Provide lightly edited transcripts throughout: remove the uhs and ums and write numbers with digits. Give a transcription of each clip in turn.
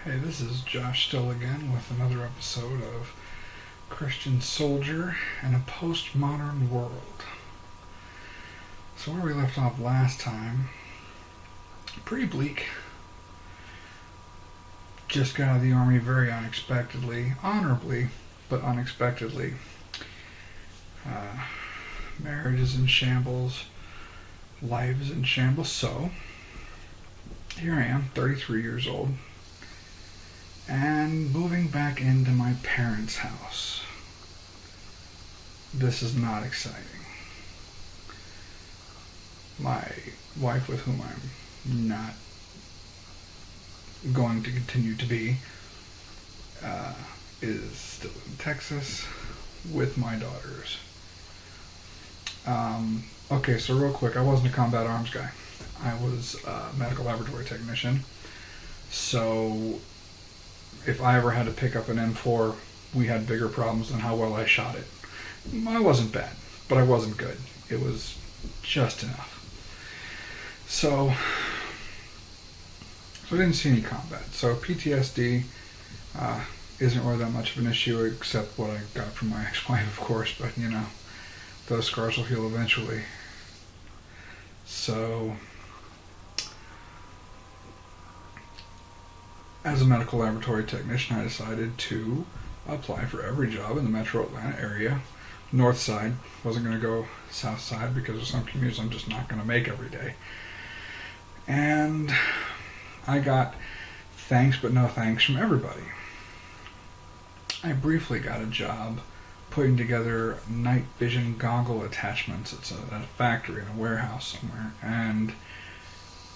Hey, this is Josh still again with another episode of Christian Soldier in a Postmodern World. So where we left off last time, pretty bleak. Just got out of the army very unexpectedly, honorably, but unexpectedly. Marriage is in shambles, life is in shambles, so here I am, 33 years old, and moving back into my parents' house. This is not exciting. My wife, with whom I'm not going to continue to be, is still in Texas with my daughters. Okay, so real quick, I wasn't a combat arms guy. I was a medical laboratory technician. So if I ever had to pick up an M4, we had bigger problems than how well I shot it. I wasn't bad, but I wasn't good. It was just enough. So I didn't see any combat. So PTSD isn't really that much of an issue, except what I got from my ex-wife, of course, but those scars will heal eventually. So as a medical laboratory technician, I decided to apply for every job in the metro Atlanta area. North side, wasn't going to go south side because of some commutes I'm just not going to make every day. And I got thanks but no thanks from everybody. I briefly got a job putting together night vision goggle attachments at a factory in a warehouse somewhere, and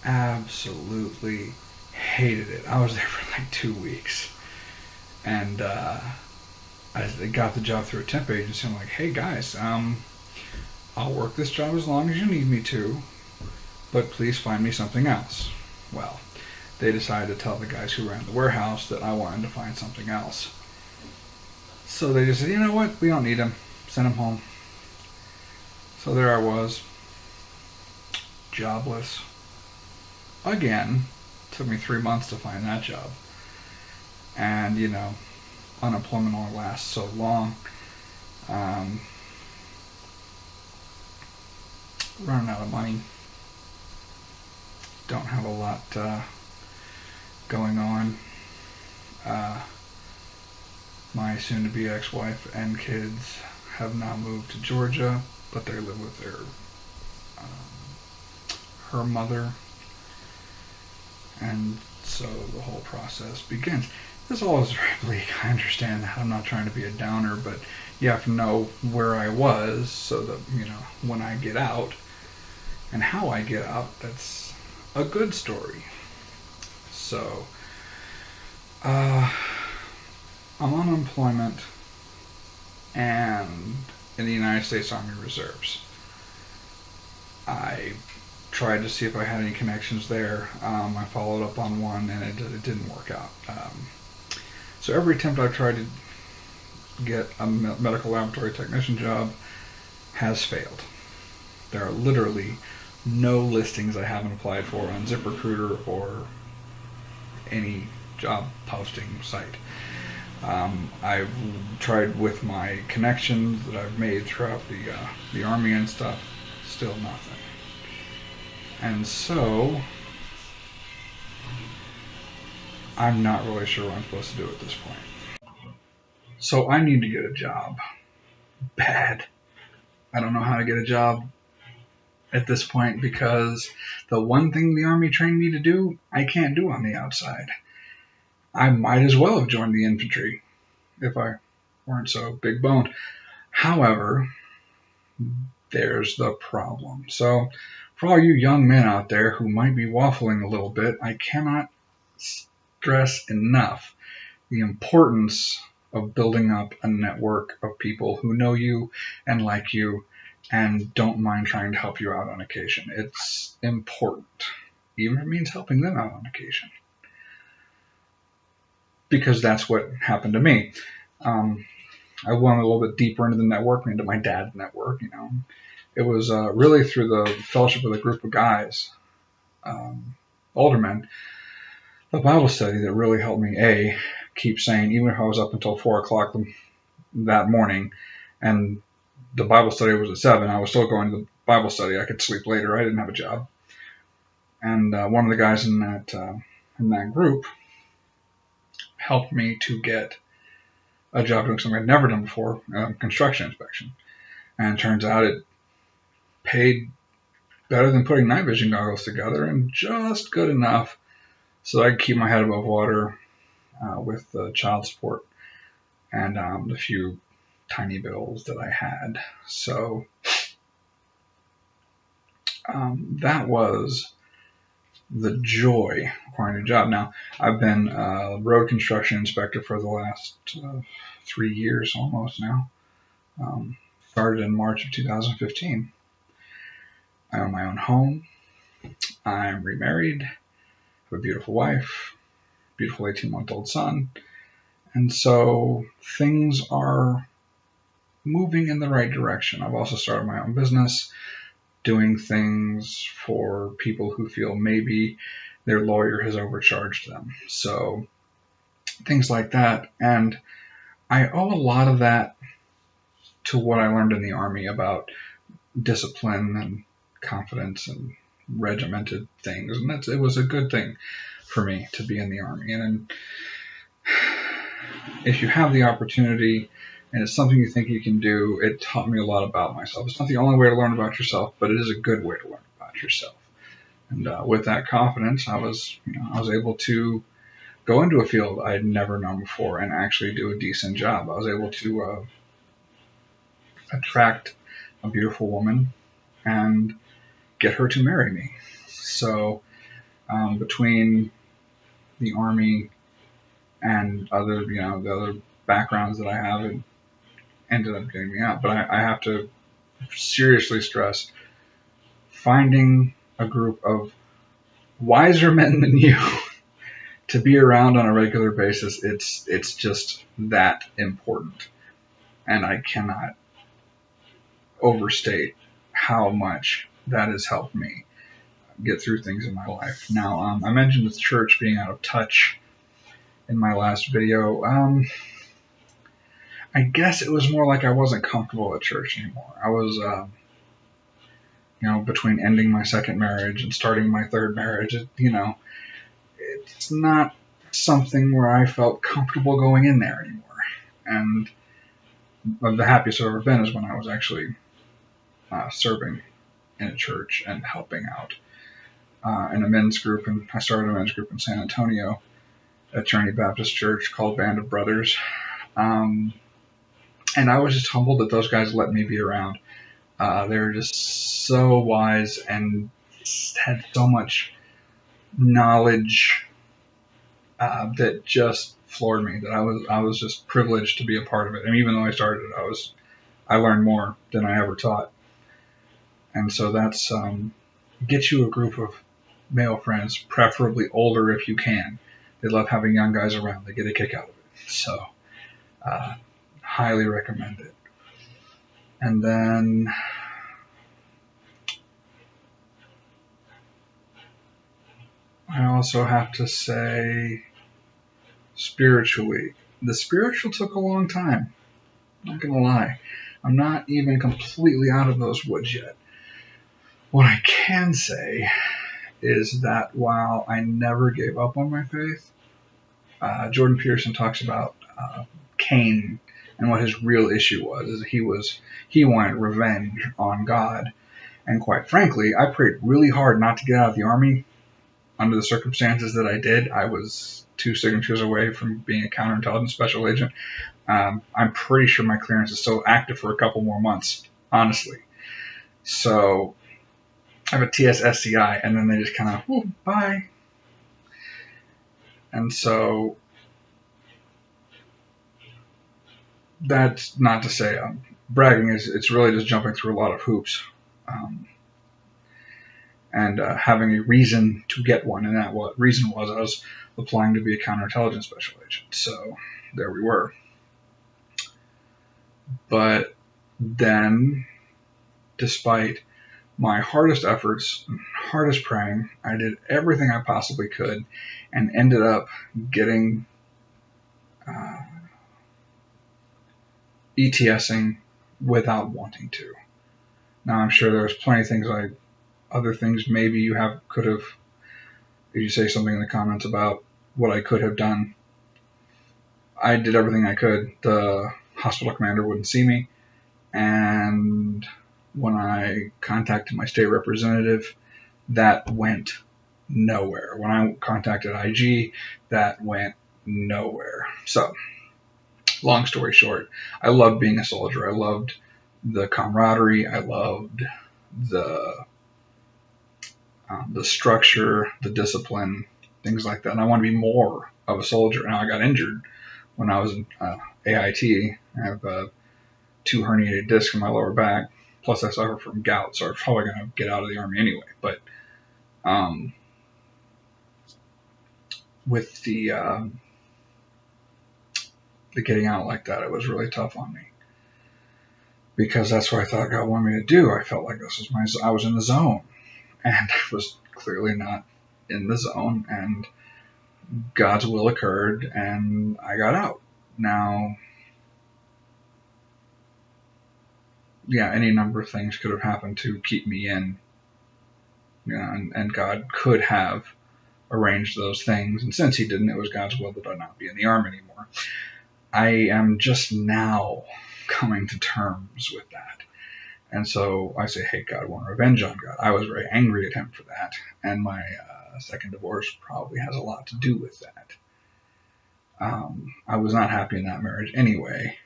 absolutely hated it. I was there for like 2 weeks, and I got the job through a temp agency. I'm like, hey guys, I'll work this job as long as you need me to, but please find me something else. Well, they decided to tell the guys who ran the warehouse that I wanted to find something else. So they just said, you know what, we don't need him, send him home. So there I was, jobless. Again, took me 3 months to find that job. And, unemployment only lasts so long. Running out of money. Don't have a lot going on. My soon-to-be ex-wife and kids have now moved to Georgia, but they live with her mother, and so the whole process begins. This all is very bleak. I understand that. I'm not trying to be a downer, but you have to know where I was so that, when I get out and how I get out, that's a good story. So, I'm on unemployment and in the United States Army Reserves. I tried to see if I had any connections there. I followed up on one and it didn't work out. So every attempt I've tried to get a medical laboratory technician job has failed. There are literally no listings I haven't applied for on ZipRecruiter or any job posting site. I've tried with my connections that I've made throughout the Army and stuff, still nothing. And so, I'm not really sure what I'm supposed to do at this point. So I need to get a job. Bad. I don't know how to get a job at this point because the one thing the Army trained me to do, I can't do on the outside. I might as well have joined the infantry if I weren't so big boned. However, there's the problem. So for all you young men out there who might be waffling a little bit, I cannot stress enough the importance of building up a network of people who know you and like you and don't mind trying to help you out on occasion. It's important, even if it means helping them out on occasion. Because that's what happened to me. I went a little bit deeper into the network, into my dad's network. It was really through the fellowship with a group of guys, older men, a Bible study that really helped me, keep saying, even if I was up until 4 o'clock that morning and the Bible study was at 7, I was still going to the Bible study. I could sleep later. I didn't have a job. And one of the guys in that group helped me to get a job doing something I'd never done before, construction inspection. And it turns out it paid better than putting night vision goggles together, and just good enough so I could keep my head above water with child support and the few tiny bills that I had. So that was the joy of acquiring a job. Now, I've been a road construction inspector for the last 3 years almost now. Started in March of 2015. I own my own home. I'm remarried. Have a beautiful wife, beautiful 18-month-old son. And so things are moving in the right direction. I've also started my own business, doing things for people who feel maybe their lawyer has overcharged them. So things like that. And I owe a lot of that to what I learned in the Army about discipline and confidence and regimented things. And it was a good thing for me to be in the Army. And if you have the opportunity and it's something you think you can do, it taught me a lot about myself. It's not the only way to learn about yourself, but it is a good way to learn about yourself. And with that confidence, I was able to go into a field I'd never known before and actually do a decent job. I was able to attract a beautiful woman and get her to marry me. So between the Army and other, the other backgrounds that I have, it ended up getting me out. But I have to seriously stress, finding a group of wiser men than you to be around on a regular basis, it's just that important. And I cannot overstate how much that has helped me get through things in my life. Now, I mentioned the church being out of touch in my last video. I guess it was more like I wasn't comfortable at church anymore. I was, between ending my second marriage and starting my third marriage, it's not something where I felt comfortable going in there anymore. And the happiest I've ever been is when I was actually serving in a church and helping out in a men's group. And I started a men's group in San Antonio at Trinity Baptist Church called Band of Brothers. And I was just humbled that those guys let me be around. They were just so wise and had so much knowledge that just floored me. That I was just privileged to be a part of it. And even though I started it, I learned more than I ever taught. And so that's get you a group of male friends, preferably older if you can. They love having young guys around. They get a kick out of it. So highly recommend it. And then I also have to say, spiritually, the spiritual took a long time. I'm not gonna lie. I'm not even completely out of those woods yet. What I can say is that while I never gave up on my faith, Jordan Peterson talks about Cain and what his real issue was. Is he wanted revenge on God. And quite frankly, I prayed really hard not to get out of the Army under the circumstances that I did. I was 2 signatures away from being a counterintelligence special agent. I'm pretty sure my clearance is still active for a couple more months, honestly. So I have a TSSCI, and then they just kind of, bye. And so that's not to say I'm bragging. It's really just jumping through a lot of hoops and having a reason to get one. And that reason was I was applying to be a counterintelligence special agent. So there we were. But then, despite my hardest efforts, hardest praying. I did everything I possibly could and ended up getting ETSing without wanting to. Now, I'm sure there's plenty of things other things maybe you could have, if you say something in the comments about what I could have done. I did everything I could. The hospital commander wouldn't see me, and when I contacted my state representative, that went nowhere. When I contacted IG, that went nowhere. So, long story short, I loved being a soldier. I loved the camaraderie. I loved the structure, the discipline, things like that. And I want to be more of a soldier. Now, I got injured when I was in AIT. I have 2 herniated discs in my lower back. Plus, I suffer from gout, so I'm probably going to get out of the Army anyway. But with the getting out like that, it was really tough on me, because that's what I thought God wanted me to do. I felt like this was I was in the zone, and I was clearly not in the zone, and God's will occurred, and I got out. Now, yeah, any number of things could have happened to keep me in, and God could have arranged those things, and since He didn't, it was God's will that I not be in the Army anymore. I am just now coming to terms with that. And so I say, hey, God, I want revenge on God. I was very angry at Him for that. And my second divorce probably has a lot to do with that. I was not happy in that marriage anyway.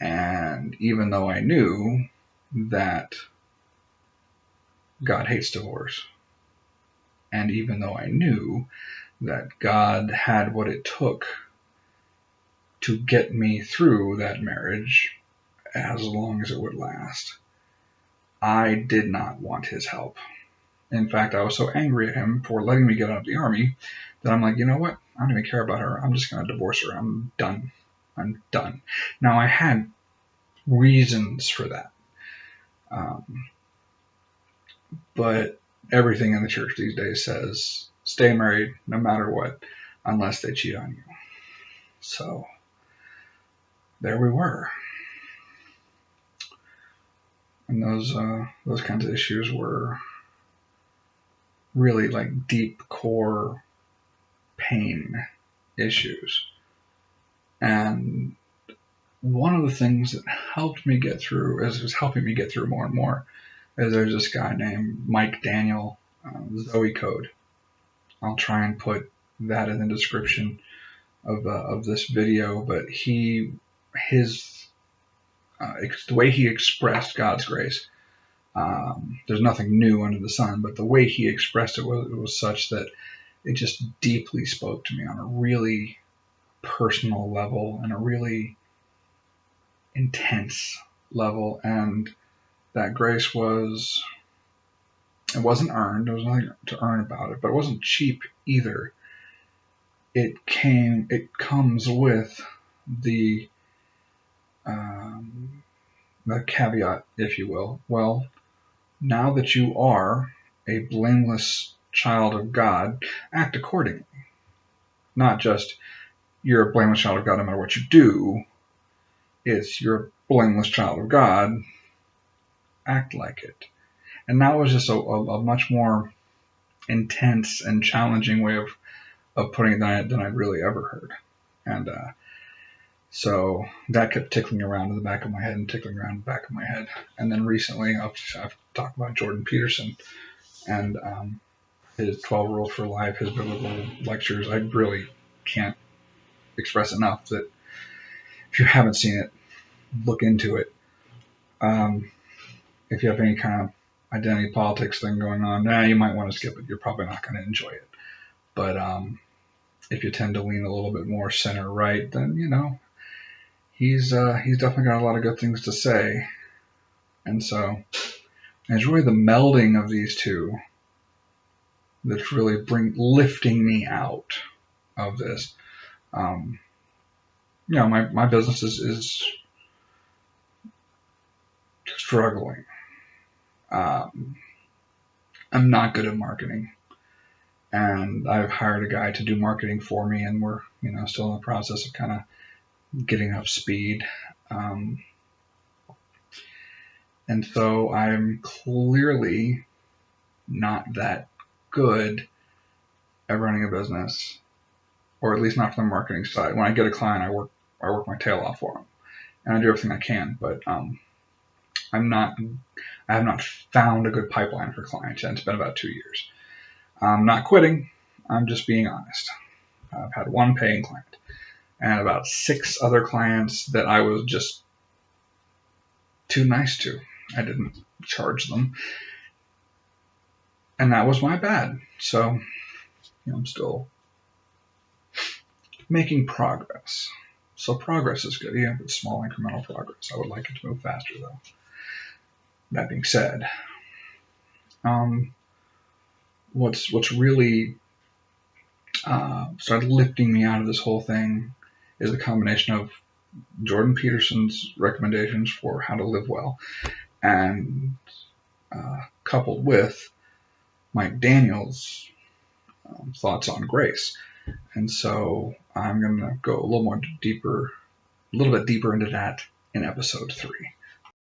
And even though I knew that God hates divorce, and even though I knew that God had what it took to get me through that marriage as long as it would last, I did not want His help. In fact, I was so angry at Him for letting me get out of the Army that I'm like, you know what? I don't even care about her. I'm just going to divorce her. I'm done. I'm done. Now, I had reasons for that. But everything in the church these days says stay married no matter what, unless they cheat on you. So there we were. And those kinds of issues were really like deep core pain issues. And one of the things that helped me get through, is helping me get through more and more, is there's this guy named Mike Daniel, Zoe Code. I'll try and put that in the description of this video, but the way he expressed God's grace, there's nothing new under the sun, but the way he expressed it was such that it just deeply spoke to me on a really personal level and a really intense level. And that grace it wasn't earned. There was nothing to earn about it, but it wasn't cheap either. It comes with the caveat, if you will. Well, now that you are a blameless child of God, act accordingly. Not just you're a blameless child of God no matter what you do. It's you're a blameless child of God, act like it. And that was just a much more intense and challenging way of putting it than I'd really ever heard. And so that kept tickling around in the back of my head and tickling around in the back of my head. And then recently I've talked about Jordan Peterson and his 12 Rules for Life, his biblical lectures. I really can't express enough that if you haven't seen it, look into it. If you have any kind of identity politics thing going on, you might want to skip it. You're probably not going to enjoy it. But if you tend to lean a little bit more center right, then he's definitely got a lot of good things to say. And so it's really the melding of these two that's really lifting me out of this. My business is struggling. I'm not good at marketing, and I've hired a guy to do marketing for me, and we're still in the process of kind of getting up speed. And so I'm clearly not that good at running a business, or at least not from the marketing side. When I get a client, I work my tail off for them, and I do everything I can. But I have not found a good pipeline for clients, and it's been about 2 years. I'm not quitting. I'm just being honest. I've had one paying client and about 6 other clients that I was just too nice to. I didn't charge them, and that was my bad. So I'm still making progress. So progress is good. Yeah, it's small incremental progress. I would like it to move faster, though. That being said, what's really started lifting me out of this whole thing is a combination of Jordan Peterson's recommendations for how to live well, and coupled with Mike Daniels' thoughts on grace. And so I'm going to go a little bit deeper into that in episode 3.